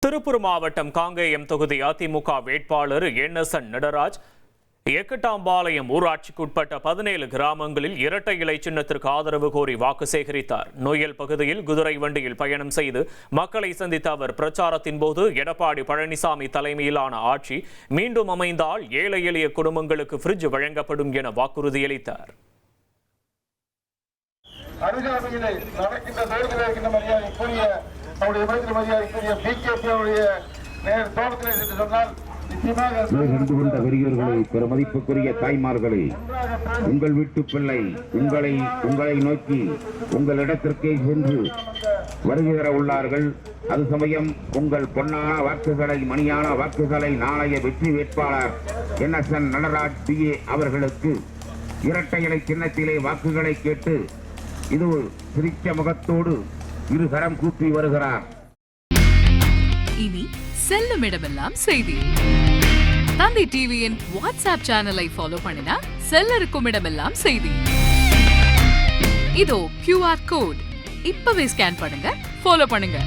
திருப்பூர் மாவட்டம் காங்கேயம் தொகுதி அதிமுக வேட்பாளர் என்.எஸ்.என். நடராஜ் ஏக்கட்டாம்பாளையம் ஊராட்சிக்குட்பட்ட 17 கிராமங்களில் இரட்டை இலை சின்னத்திற்கு ஆதரவு கோரி வாக்கு சேகரித்தார். நொய்யல் பகுதியில் குதிரை வண்டியில் பயணம் செய்து மக்களை சந்தித்த அவர் பிரச்சாரத்தின் போது எடப்பாடி பழனிசாமி தலைமையிலான ஆட்சி மீண்டும் அமைந்தால் ஏழை எளிய குடும்பங்களுக்கு பிரிட்ஜ் வழங்கப்படும் என வாக்குறுதியளித்தார். பெரியோர்களே, பெருமதிப்புக்குரிய தாய்மார்களே, உங்கள் வீட்டு பிள்ளை உங்களை நோக்கி உங்களிடத்திற்கே சென்று வருகிற உள்ளார்கள். அது சமயம் உங்கள் பொன்னான வாக்குகளை, மணியான வாக்குகளை நாளைய வெற்றி வேட்பாளர் என்.எஸ்.என். நடராஜ் PA அவர்களுக்கு இரட்டை இலை சின்னத்திலே வாக்குகளை கேட்டு இது சிரித்த முகத்தோடு இருகரம் கூப்பி வருகிறார். இனி செல்லும் இடமெல்லாம் செய்தி. தந்தி டிவியின் வாட்ஸ்அப் சேனலை ஃபாலோ பண்ணினா செல்ல இருக்கும் இடமெல்லாம் செய்தி. இதோ QR கோட் இப்பவே ஸ்கேன் பண்ணுங்க, ஃபாலோ பண்ணுங்க.